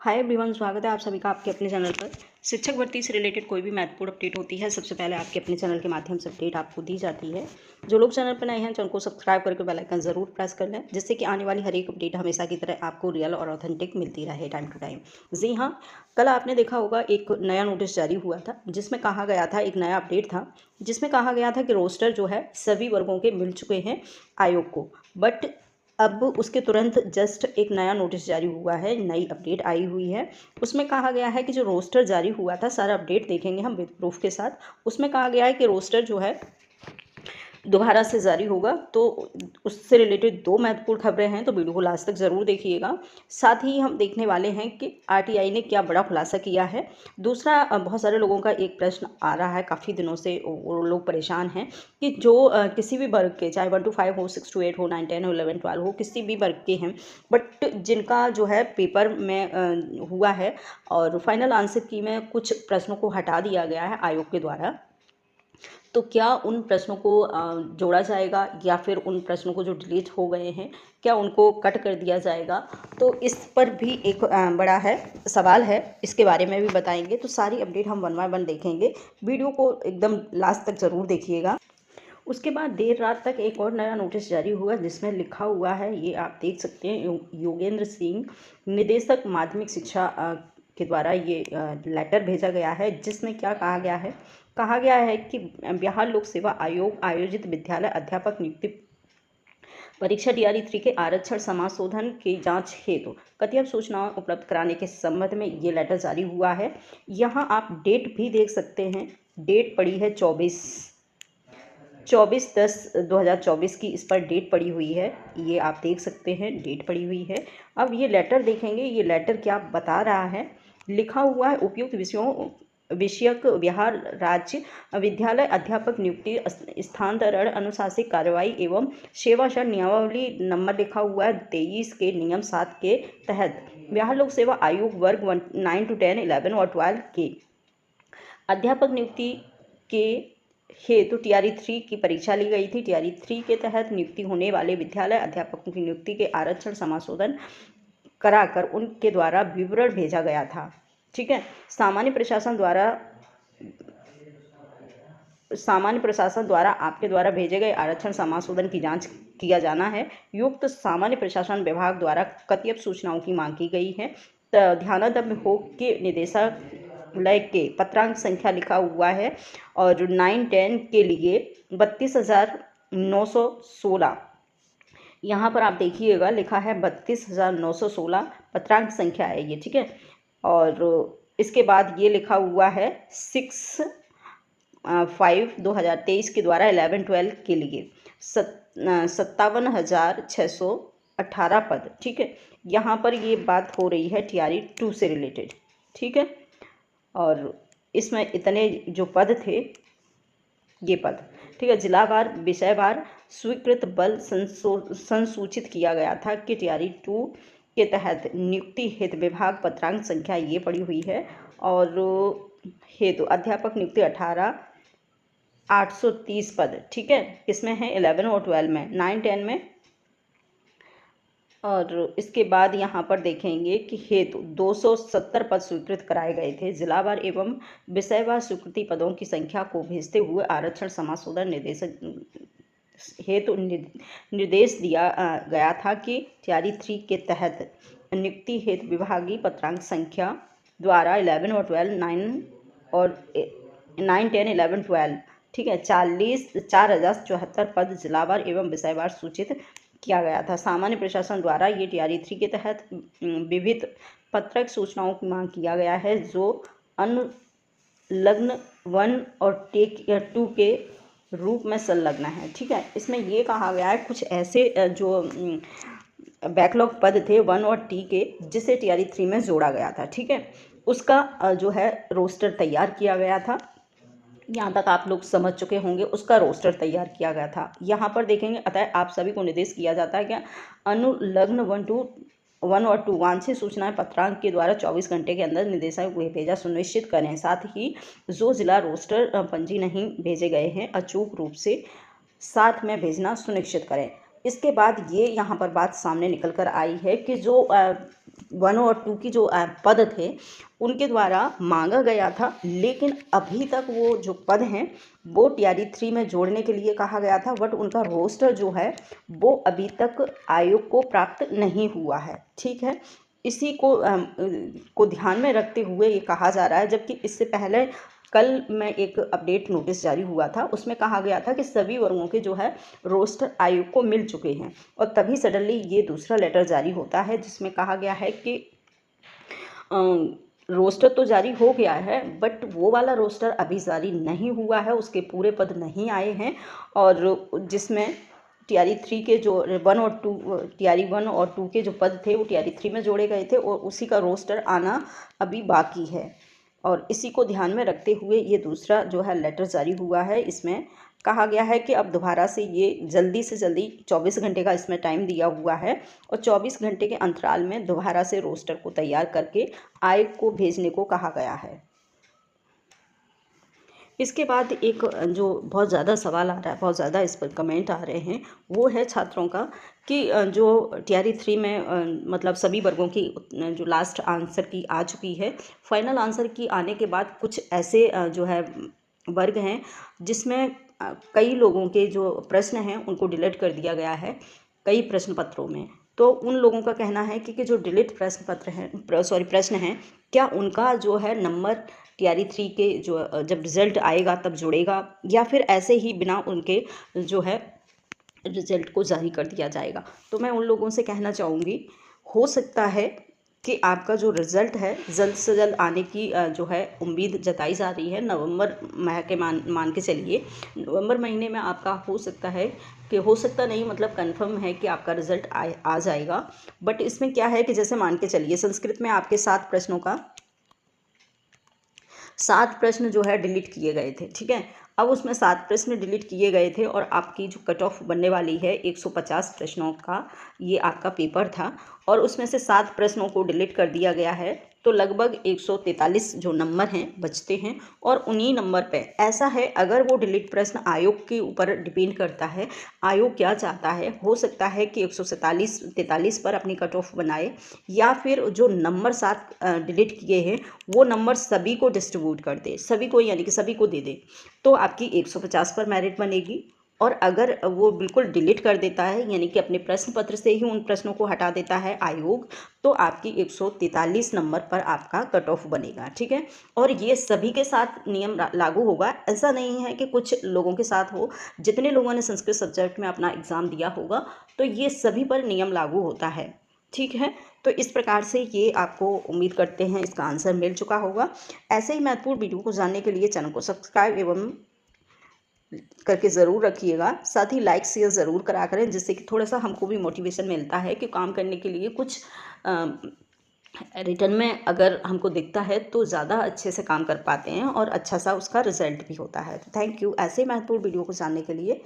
Hi everyone, स्वागत है आप सभी का आपके अपने चैनल पर। शिक्षक भर्ती से रिलेटेड कोई भी महत्वपूर्ण अपडेट होती है सबसे पहले आपके अपने चैनल के माध्यम से अपडेट आपको दी जाती है। जो लोग चैनल पर नए हैं चैनल को सब्सक्राइब करके बेल आइकन ज़रूर प्रेस कर लें, जिससे कि आने वाली हर एक अपडेट हमेशा की तरह आपको रियल और ऑथेंटिक मिलती रहे टाइम टू टाइम। जी हाँ, कल आपने देखा होगा एक नया नोटिस जारी हुआ था जिसमें कहा गया था, एक नया अपडेट था जिसमें कहा गया था कि रोस्टर जो है सभी वर्गों के मिल चुके हैं आयोग को। बट अब उसके तुरंत जस्ट एक नया नोटिस जारी हुआ है, नई अपडेट आई हुई है। उसमें कहा गया है कि जो रोस्टर जारी हुआ था, सारा अपडेट देखेंगे हम विद प्रूफ के साथ। उसमें कहा गया है कि रोस्टर जो है दोबारा से जारी होगा, तो उससे रिलेटेड दो महत्वपूर्ण खबरें हैं, तो वीडियो को लास्ट तक ज़रूर देखिएगा। साथ ही हम देखने वाले हैं कि आरटीआई ने क्या बड़ा खुलासा किया है। दूसरा, बहुत सारे लोगों का एक प्रश्न आ रहा है, काफ़ी दिनों से वो लोग परेशान हैं कि जो किसी भी वर्ग के, चाहे 1 to 5 हो, 6 to 8 हो, 9, 10 हो, 11, 12 हो, किसी भी वर्ग के हैं, बट जिनका जो है पेपर में हुआ है और फाइनल आंसर की में कुछ प्रश्नों को हटा दिया गया है आयोग के द्वारा, तो क्या उन प्रश्नों को जोड़ा जाएगा या फिर उन प्रश्नों को जो डिलीट हो गए हैं क्या उनको कट कर दिया जाएगा। तो इस पर भी एक बड़ा है सवाल है, इसके बारे में भी बताएंगे। तो सारी अपडेट हम 1 बाय 1 देखेंगे, वीडियो को एकदम लास्ट तक ज़रूर देखिएगा। उसके बाद देर रात तक एक और नया नोटिस जारी हुआ जिसमें लिखा हुआ है, ये आप देख सकते हैं, योगेंद्र सिंह, निदेशक माध्यमिक शिक्षा के द्वारा ये लेटर भेजा गया है, जिसमें क्या कहा गया है कि बिहार लोक सेवा आयोग आयोजित विद्यालय अध्यापक नियुक्ति परीक्षा DRE-3 के आरक्षण समाशोधन की जांच हेतु कतिपय सूचनाएं उपलब्ध कराने के संबंध में ये लेटर जारी हुआ है। यहाँ आप डेट भी देख सकते हैं, डेट पड़ी है 24/10/2024 की, इस पर डेट पड़ी हुई है, ये आप देख सकते हैं, डेट पड़ी हुई है। अब ये लेटर देखेंगे, ये लेटर क्या बता रहा है। लिखा हुआ है, उपयुक्त विषयक बिहार राज्य विद्यालय अध्यापक नियुक्ति स्थानांतरण अनुशासित कार्रवाई एवं सेवाशर्त नियमावली नंबर लिखा हुआ है 23 के नियम 7 के तहत बिहार लोक सेवा आयोग वर्ग 9 to 10, 11 और 12 के अध्यापक नियुक्ति के हेतु DRE-3 की परीक्षा ली गई थी। DRE-3 के तहत नियुक्ति होने वाले विद्यालय अध्यापकों की नियुक्ति के आरक्षण समाशोधन कराकर उनके द्वारा विवरण भेजा गया था। ठीक है, सामान्य प्रशासन द्वारा आपके द्वारा भेजे गए आरक्षण समाशोधन की जांच किया जाना है। युक्त सामान्य प्रशासन विभाग द्वारा कतिपय सूचनाओं की मांग की गई है। ध्यानादम्य हो कि निदेशालय के पत्रांक संख्या लिखा हुआ है और 9-10 के लिए 32,916, यहाँ पर आप देखिएगा लिखा है 32,916 पत्रांक संख्या है ये। ठीक है, और इसके बाद ये लिखा हुआ है 6/5/2023 के द्वारा 11-12 के लिए 57,618 पद। ठीक है, यहाँ पर ये बात हो रही है DRE-2 से रिलेटेड। ठीक है, और इसमें इतने जो पद थे, ये पद, ठीक है, जिलावार विषयवार स्वीकृत बल संसूचित किया गया था कि DRE-2 के तहत नियुक्ति हेतु विभाग पत्रांक संख्या ये पड़ी हुई है और हेतु अध्यापक नियुक्ति 18,830 पद। ठीक है, किसमें है 11 और 12 में, 9-10 में। और इसके बाद यहाँ पर देखेंगे कि हेतु 270 पद स्वीकृत कराए गए थे। जिलावार एवं विषयवार स्वीकृति पदों की संख्या को भेजते हुए आरक्षण समाशोधन हेतु निर्देश दिया गया था कि DRE-3 के तहत नियुक्ति हेतु विभागीय पत्रांक संख्या द्वारा 11 और 12, 9, 10, 11, 12, ठीक है, 4,074 पद जिलावार एवं विषयवार सूचित किया गया था। सामान्य प्रशासन द्वारा ये DRE-3 के तहत विविध पत्रक सूचनाओं की मांग किया गया है जो अनुलग्न 1 और 2 के रूप में संलग्न है। ठीक है, इसमें ये कहा गया है कुछ ऐसे जो बैकलॉग पद थे 1 और T के, जिसे DRE-3 में जोड़ा गया था। ठीक है, उसका जो है रोस्टर तैयार किया गया था। यहाँ तक आप लोग समझ चुके होंगे, उसका रोस्टर तैयार किया गया था। यहाँ पर देखेंगे, अतः आप सभी को निर्देश किया जाता है कि अनुलग्न 1 और 2 वांछित सूचनाएं पत्रांक के द्वारा 24 घंटे के अंदर निदेशक को भेजा सुनिश्चित करें। साथ ही जो जिला रोस्टर पंजी नहीं भेजे गए हैं, अचूक रूप से साथ में भेजना सुनिश्चित करें। इसके बाद ये यहाँ पर बात सामने निकल कर आई है कि जो 1 और 2 की जो पद थे उनके द्वारा मांगा गया था, लेकिन अभी तक वो जो पद हैं वो टीआरई 3 में जोड़ने के लिए कहा गया था, बट उनका रोस्टर जो है वो अभी तक आयोग को प्राप्त नहीं हुआ है। ठीक है, इसी को ध्यान में रखते हुए ये कहा जा रहा है, जबकि इससे पहले कल में एक अपडेट नोटिस जारी हुआ था, उसमें कहा गया था कि सभी वर्गों के जो है रोस्टर आयोग को मिल चुके हैं, और तभी सडनली ये दूसरा लेटर जारी होता है जिसमें कहा गया है कि रोस्टर तो जारी हो गया है, बट वो वाला रोस्टर अभी जारी नहीं हुआ है, उसके पूरे पद नहीं आए हैं, और जिसमें टीआरई 3 के जो 1 और 2 टीआरई 1 और 2 के जो पद थे वो टीआरई 3 में जोड़े गए थे, और उसी का रोस्टर आना अभी बाकी है। और इसी को ध्यान में रखते हुए ये दूसरा जो है लेटर जारी हुआ है। इसमें कहा गया है कि अब दोबारा से ये जल्दी से जल्दी 24 घंटे का इसमें टाइम दिया हुआ है, और 24 घंटे के अंतराल में दोबारा से रोस्टर को तैयार करके आयोग को भेजने को कहा गया है। इसके बाद एक जो बहुत ज़्यादा सवाल आ रहा है, बहुत ज़्यादा इस पर कमेंट आ रहे हैं, वो है छात्रों का कि जो टीआरई 3 में मतलब सभी वर्गों की जो लास्ट आंसर की आ चुकी है, फाइनल आंसर की आने के बाद कुछ ऐसे जो है वर्ग हैं जिसमें कई लोगों के जो प्रश्न हैं उनको डिलीट कर दिया गया है कई प्रश्न पत्रों में। तो उन लोगों का कहना है कि जो डिलीट प्रश्न पत्र हैं, प्रश्न हैं, क्या उनका जो है नंबर टीआरई 3 के जो जब रिज़ल्ट आएगा तब जुड़ेगा, या फिर ऐसे ही बिना उनके जो है रिज़ल्ट को जारी कर दिया जाएगा। तो मैं उन लोगों से कहना चाहूँगी, हो सकता है कि आपका जो रिज़ल्ट है जल्द से जल्द आने की जो है उम्मीद जताई जा रही है। नवंबर माह के मान के चलिए, नवंबर महीने में आपका हो सकता है कि, हो सकता नहीं मतलब कंफर्म है कि आपका रिज़ल्ट आ जाएगा। बट इसमें क्या है कि जैसे मान के चलिए संस्कृत में आपके 7 प्रश्नों का 7 प्रश्न जो है डिलीट किए गए थे। ठीक है, अब उसमें 7 प्रश्न डिलीट किए गए थे, और आपकी जो कट ऑफ बनने वाली है 150 प्रश्नों का ये आपका पेपर था, और उसमें से 7 प्रश्नों को डिलीट कर दिया गया है, तो लगभग 143 जो नंबर हैं बचते हैं। और उन्हीं नंबर पे ऐसा है, अगर वो डिलीट प्रश्न आयोग के ऊपर डिपेंड करता है, आयोग क्या चाहता है, हो सकता है कि 143 पर अपनी कट ऑफ बनाए, या फिर जो नंबर 7 डिलीट किए हैं वो नंबर सभी को डिस्ट्रीब्यूट कर दे, सभी को, यानी कि सभी को दे दे, तो आपकी 150 पर मेरिट बनेगी। और अगर वो बिल्कुल डिलीट कर देता है, यानी कि अपने प्रश्न पत्र से ही उन प्रश्नों को हटा देता है आयोग, तो आपकी 143 नंबर पर आपका कट ऑफ बनेगा। ठीक है, और ये सभी के साथ नियम लागू होगा, ऐसा नहीं है कि कुछ लोगों के साथ हो। जितने लोगों ने संस्कृत सब्जेक्ट में अपना एग्ज़ाम दिया होगा तो ये सभी पर नियम लागू होता है। ठीक है, तो इस प्रकार से ये आपको उम्मीद करते हैं इसका आंसर मिल चुका होगा। ऐसे ही महत्वपूर्ण वीडियो को जानने के लिए चैनल को सब्सक्राइब एवं करके ज़रूर रखिएगा, साथ ही लाइक शेयर ज़रूर करा करें, जिससे कि थोड़ा सा हमको भी मोटिवेशन मिलता है कि काम करने के लिए कुछ रिटर्न में अगर हमको दिखता है तो ज़्यादा अच्छे से काम कर पाते हैं, और अच्छा सा उसका रिजल्ट भी होता है। तो थैंक यू। ऐसे महत्वपूर्ण वीडियो को जानने के लिए